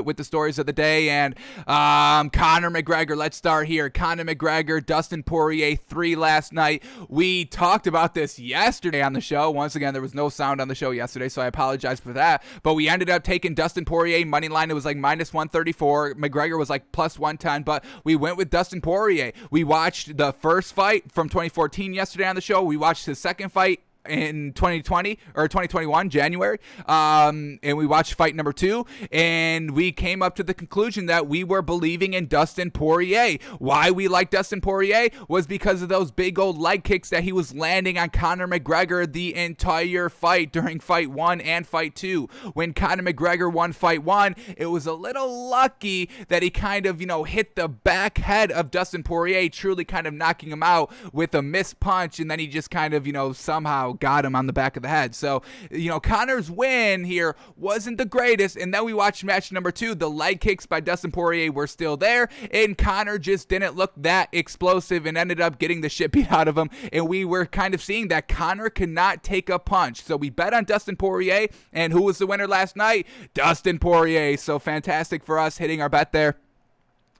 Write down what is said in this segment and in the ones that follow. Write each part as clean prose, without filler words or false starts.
with the stories of the day. And Conor McGregor, let's start here. Conor McGregor, Dustin Poirier 3 last night. We talked about this yesterday on the show. Once again, there was no sound on the show yesterday, so I apologize for that. But we ended up taking Dustin Poirier money line. It was like minus 134. McGregor was like plus 110, but we went with Dustin Poirier. We watched the first fight from 2014 yesterday on the show. We watched his second fight in 2020 or 2021 January, and we watched fight number 2, and we came up to the conclusion that we were believing in Dustin Poirier. Why we like Dustin Poirier was because of those big old leg kicks that he was landing on Conor McGregor the entire fight during fight 1 and fight 2. When Conor McGregor won fight 1, it was a little lucky that he kind of, hit the back head of Dustin Poirier, truly kind of knocking him out with a missed punch, and then he just kind of, somehow got him on the back of the head. So, Conor's win here wasn't the greatest. And then we watched match number 2. The leg kicks by Dustin Poirier were still there, and Conor just didn't look that explosive and ended up getting the shit beat out of him. And we were kind of seeing that Conor could not take a punch. So we bet on Dustin Poirier, and who was the winner last night? Dustin Poirier. So fantastic for us hitting our bet there.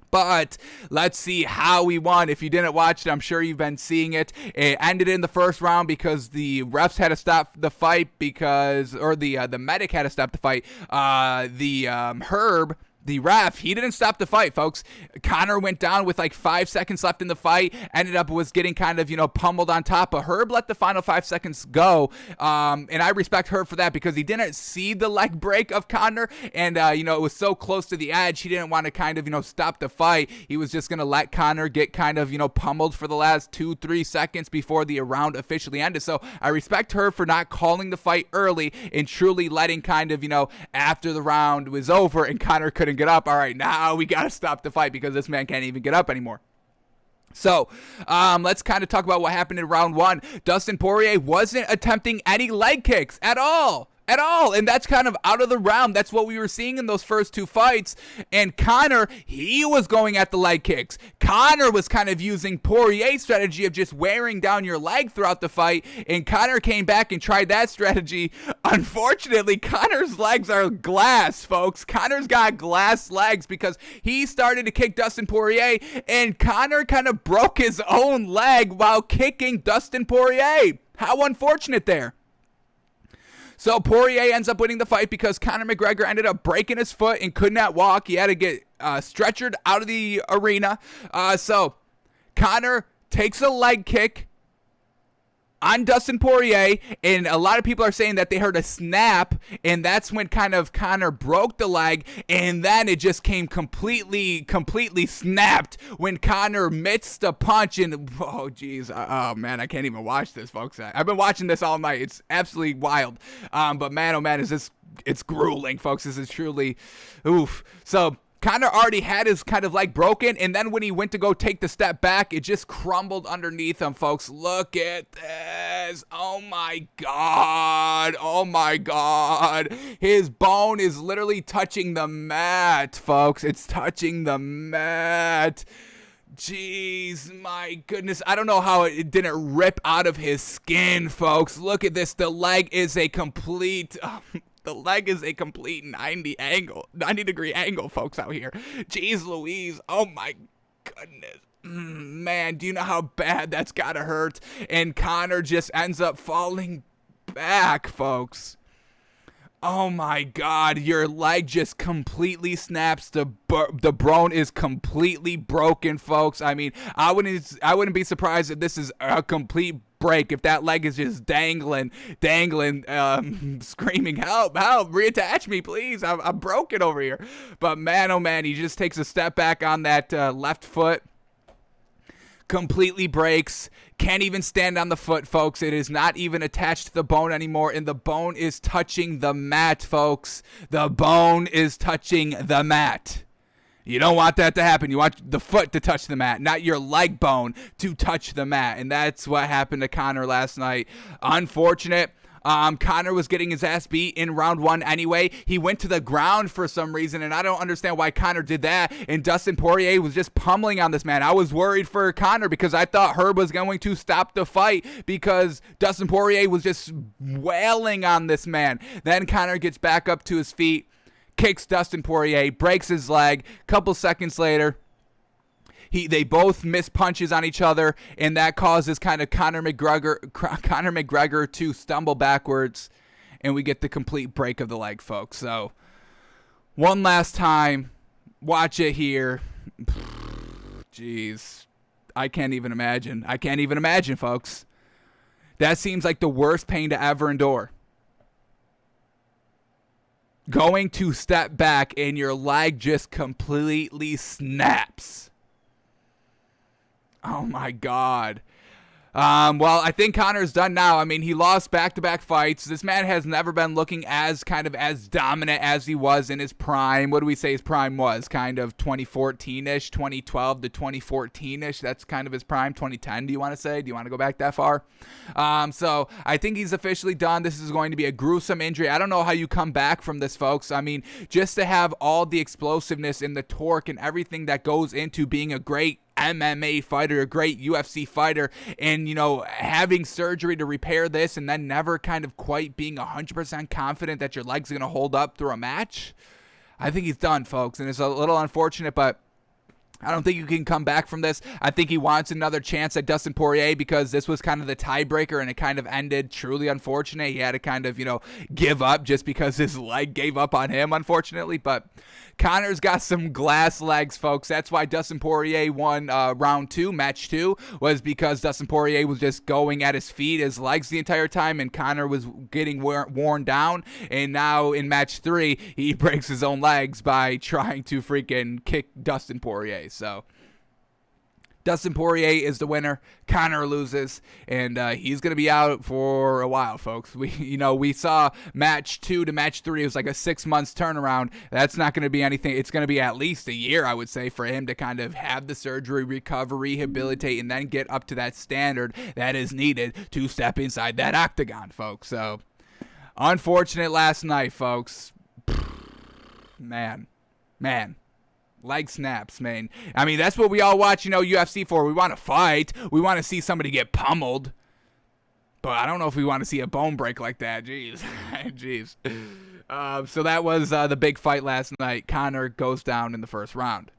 But let's see how we won. If you didn't watch it, I'm sure you've been seeing it. It ended in the first round because the refs had to stop the fight the medic had to stop the fight. Herb, the ref, he didn't stop the fight, folks. Conor went down with like 5 seconds left in the fight, ended up was getting kind of, pummeled on top, but Herb let the final 5 seconds go, and I respect Herb for that because he didn't see the leg break of Conor, and, it was so close to the edge, he didn't want to kind of, stop the fight. He was just going to let Conor get kind of, pummeled for the last 2-3 seconds before the round officially ended. So I respect Herb for not calling the fight early and truly letting kind of, after the round was over and Conor couldn't get up. All right, now we got to stop the fight because this man can't even get up anymore. So, let's kind of talk about what happened in round 1. Dustin Poirier wasn't attempting any leg kicks at all. And that's kind of out of the round. That's what we were seeing in those first 2 fights. And Conor, he was going at the leg kicks. Conor was kind of using Poirier's strategy of just wearing down your leg throughout the fight. And Conor came back and tried that strategy. Unfortunately, Conor's legs are glass, folks. Conor's got glass legs because he started to kick Dustin Poirier. And Conor kind of broke his own leg while kicking Dustin Poirier. How unfortunate there. So Poirier ends up winning the fight because Conor McGregor ended up breaking his foot and could not walk. He had to get stretchered out of the arena. So Conor takes a leg kick on Dustin Poirier, and a lot of people are saying that they heard a snap, and that's when kind of Conor broke the leg, and then it just came completely snapped when Conor missed a punch, and oh man, I can't even watch this, folks. I've been watching this all night. It's absolutely wild. But man, oh man, it's grueling, folks. This is truly oof. So Conor already had his kind of leg broken, and then when he went to go take the step back, it just crumbled underneath him, folks. Look at this. Oh my God. His bone is literally touching the mat, folks. It's touching the mat. Jeez, my goodness. I don't know how it didn't rip out of his skin, folks. Look at this. The leg is a complete 90-degree angle, folks, out here. Jeez Louise. Oh, my goodness. Man, do you know how bad that's got to hurt? And Conor just ends up falling back, folks. Oh, my God. Your leg just completely snaps. The bone is completely broken, folks. I mean, I wouldn't be surprised if this is a complete break, if that leg is just dangling, screaming, help, reattach me, please. I'm broken over here. But man, oh man, he just takes a step back on that left foot. Completely breaks, can't even stand on the foot, folks. It is not even attached to the bone anymore, and the bone is touching the mat, folks. The bone is touching the mat. You don't want that to happen. You want the foot to touch the mat, not your leg bone to touch the mat, and that's what happened to Conor last night. Unfortunate. Conor was getting his ass beat in round 1 anyway. He went to the ground for some reason, and I don't understand why Conor did that. And Dustin Poirier was just pummeling on this man. I was worried for Conor because I thought Herb was going to stop the fight because Dustin Poirier was just wailing on this man. Then Conor gets back up to his feet. kicks Dustin Poirier, breaks his leg. Couple seconds later, they both miss punches on each other, and that causes kind of Conor McGregor to stumble backwards, and we get the complete break of the leg, folks. So one last time, watch it here. Jeez, I can't even imagine. I can't even imagine, folks. That seems like the worst pain to ever endure. Going to step back and your leg just completely snaps. Oh my God. Well, I think Conor's done now. I mean, he lost back-to-back fights. This man has never been looking as dominant as he was in his prime. What do we say his prime was? Kind of 2014-ish, 2012 to 2014-ish. That's kind of his prime. 2010, do you want to say? Do you want to go back that far? So I think he's officially done. This is going to be a gruesome injury. I don't know how you come back from this, folks. I mean, just to have all the explosiveness and the torque and everything that goes into being a great MMA fighter, a great UFC fighter, and, you know, having surgery to repair this and then never kind of quite being 100% confident that your leg's going to hold up through a match. I think he's done, folks, and it's a little unfortunate, but I don't think you can come back from this. I think he wants another chance at Dustin Poirier because this was kind of the tiebreaker and it kind of ended truly unfortunate. He had to kind of, you know, give up just because his leg gave up on him, unfortunately. But Conor's got some glass legs, folks. That's why Dustin Poirier won round 2, match 2, was because Dustin Poirier was just going at his feet, his legs the entire time, and Conor was getting worn down. And now in match 3, he breaks his own legs by trying to freaking kick Dustin Poirier. So Dustin Poirier is the winner. Conor loses, and he's going to be out for a while, folks. We saw match 2 to match 3. It was like a 6 months turnaround. That's not going to be anything. It's going to be at least a year, I would say, for him to kind of have the surgery, recover, rehabilitate, and then get up to that standard that is needed to step inside that octagon, folks. So unfortunate last night, folks. Man. Leg snaps, man. I mean, that's what we all watch, UFC for. We want to fight. We want to see somebody get pummeled. But I don't know if we want to see a bone break like that. Jeez. So that was the big fight last night. Conor goes down in the first round.